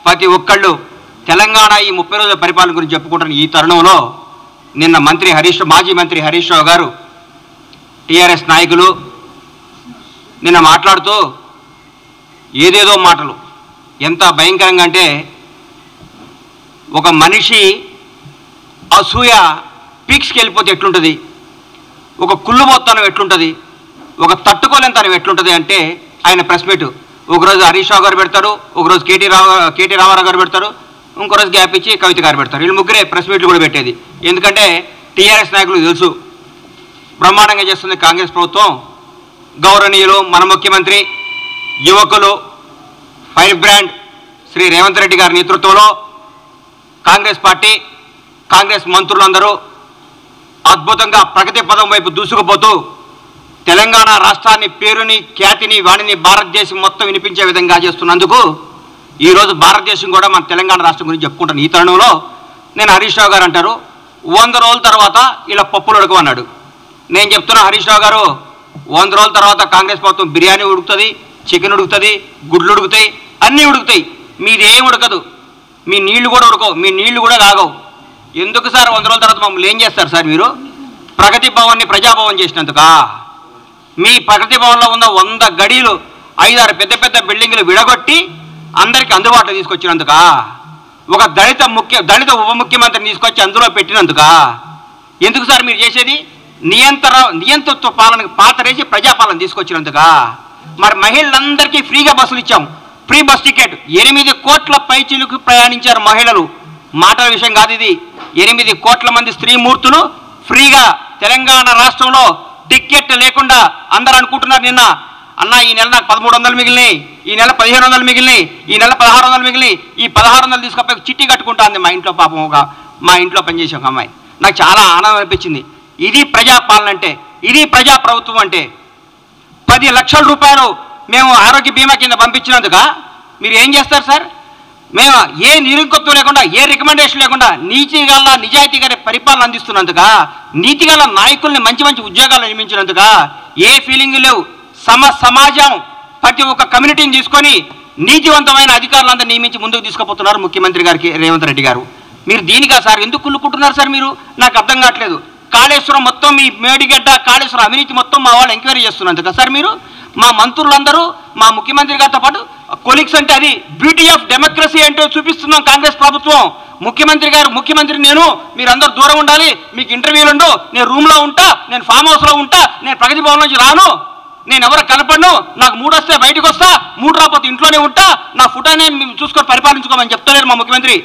ప్రతి ఒక్కళ్ళు తెలంగాణ ఈ 30 రోజుల పరిపాలన గురించి చెప్పుకుంటున్న ఈ తరుణంలో నిన్న మాజీ మంత్రి హరీష్ రావు గారు టీఆర్ఎస్ నాయకులు నిన్న మాట్లాడుతూ ఏదేదో మాటలు ఎంత భయంకరంగా అంటే ఒక మనిషి అసూయ పీక్స్కి వెళ్ళిపోతే ఎట్లుంటుంది, ఒక కుళ్ళుబోత్తనం ఎట్లుంటుంది, ఒక తట్టుకోలేనితనం ఎట్లుంటుంది అంటే ఆయన ప్రెస్ మీట్ ఒకరోజు హరీష్ రావు గారు పెడతారు, ఒకరోజు కేటీ రామారావు గారు పెడతారు, ఇంకో రోజు గ్యాప్ ఇచ్చి కవిత గారు పెడతారు. వీళ్ళు ముగ్గురే ప్రెస్ మీట్లు కూడా పెట్టేది. ఎందుకంటే టీఆర్ఎస్ నాయకులకు తెలుసు బ్రహ్మాండంగా చేస్తుంది కాంగ్రెస్ ప్రభుత్వం. గౌరవనీయులు మన ముఖ్యమంత్రి యువకులు ఫైర్ బ్రాండ్ శ్రీ రేవంత్ రెడ్డి గారి నేతృత్వంలో కాంగ్రెస్ పార్టీ కాంగ్రెస్ మంత్రులందరూ అద్భుతంగా ప్రగతి పదం వైపు దూసుకుపోతూ తెలంగాణ రాష్ట్రాన్ని పేరుని ఖ్యాతిని వాణిని భారతదేశం మొత్తం వినిపించే విధంగా చేస్తున్నందుకు ఈరోజు భారతదేశం కూడా మన తెలంగాణ రాష్ట్రం గురించి చెప్పుకుంటాను. ఈ తరుణంలో నేను హరీష్ రావు గారు అంటారు 100 రోజుల తర్వాత ఇలా పప్పులు ఉడకమన్నాడు. నేను చెప్తున్నా హరీష్ రావు గారు 100 రోజుల తర్వాత కాంగ్రెస్ ప్రభుత్వం బిర్యానీ ఉడుకుతుంది, చికెన్ ఉడుకుతుంది, గుడ్లు ఉడుకుతాయి, అన్నీ ఉడుకుతాయి. మీది ఏం ఉడకదు, మీ నీళ్లు కూడా ఉడకవు, మీ నీళ్లు కూడా కాగవు. ఎందుకు సార్ 100 రోజుల తర్వాత మమ్మల్ని ఏం చేస్తారు సార్ మీరు? ప్రగతి భవన్ని ప్రజాభవన్ చేసినందుకా? మీ ప్రగతి భవన్లో ఉన్న 100 గడీలు 5-6 పెద్ద పెద్ద బిల్డింగ్లు విడగొట్టి అందరికీ అందుబాటులో తీసుకొచ్చినందుకా? ఒక దళిత ఉప ముఖ్యమంత్రిని తీసుకొచ్చి అందులో పెట్టినందుకా? ఎందుకు సార్ మీరు చేసేది? నియంతృత్వ పాలనకు పాతరేసి ప్రజాపాలన తీసుకొచ్చినందుకా? మరి మహిళలందరికీ ఫ్రీగా బస్సులు ఇచ్చాం, ఫ్రీ బస్ టికెట్. 8 కోట్ల పైచిలకు ప్రయాణించారు మహిళలు. మాటల విషయం కాదు ఇది. 8 కోట్ల మంది స్త్రీమూర్తులు ఫ్రీగా తెలంగాణ రాష్ట్రంలో టికెట్ లేకుండా అందరూ అనుకుంటున్నారు నిన్న అన్న ఈ నెల నాకు 1300 మిగిలినాయి, ఈ నెల 1500 మిగిలినాయి, ఈ నెల 1600 మిగిలినాయి, ఈ 1600 తీసుకపోయి చిట్టి కట్టుకుంటుంది మా ఇంట్లో పాపం మా ఇంట్లో పనిచేసే ఒక అమ్మాయి. నాకు చాలా ఆనందం అనిపించింది. ఇది ప్రజాపాలన అంటే, ఇది ప్రజాప్రభుత్వం అంటే. 10 లక్షల రూపాయలు మేము ఆరోగ్య బీమా కింద పంపించినందుక మీరు ఏం చేస్తారు సార్? మేము ఏ నిరుంకత్వం లేకుండా, ఏ రికమెండేషన్ లేకుండా నీతిగల నిజాయితీగా పరిపాలన అందిస్తున్నందుక, నీతిగల నాయకుల్ని మంచి మంచి ఉద్యోగాలు నియమించినందుక ఏ ఫీలింగ్ లేవు. సమాజం ప్రతి ఒక్క కమ్యూనిటీని తీసుకొని నీతివంతమైన అధికారులందరూ నియమించి ముందుకు తీసుకుపోతున్నారు ముఖ్యమంత్రి గారికి రేవంత్ రెడ్డి గారు. మీరు దీనిగా సార్ ఎందుకు కుళ్ళుకుంటున్నారు సార్? మీరు నాకు అర్థం కావట్లేదు. కాళేశ్వరం మొత్తం మీ మేడిగడ్డ కాళేశ్వరం అవినీతి మొత్తం మా వాళ్ళు ఎంక్వైరీ చేస్తున్నందుక సార్ మీరు? మా మంత్రులందరూ మా ముఖ్యమంత్రి గారితో పాటు కొలీగ్స్ అంటే అది బ్యూటీ ఆఫ్ డెమోక్రసీ అంటే చూపిస్తున్నాం కాంగ్రెస్ ప్రభుత్వం. ముఖ్యమంత్రి నేను, మీరందరూ దూరం ఉండాలి, మీకు ఇంటర్వ్యూలు ఉండవు, నేను రూమ్లో ఉంటా, నేను ఫామ్ హౌస్లో ఉంటా, నేను ప్రగతి భవన్ నుంచి రాను, నేను ఎవరు కనపడను, నాకు 3 వస్తే బయటకు వస్తా, 3 రాకపోతే ఇంట్లోనే ఉంటా, నా ఫుటానే చూసుకొని పరిపాలించుకోమని చెప్తలేరు మా ముఖ్యమంత్రి.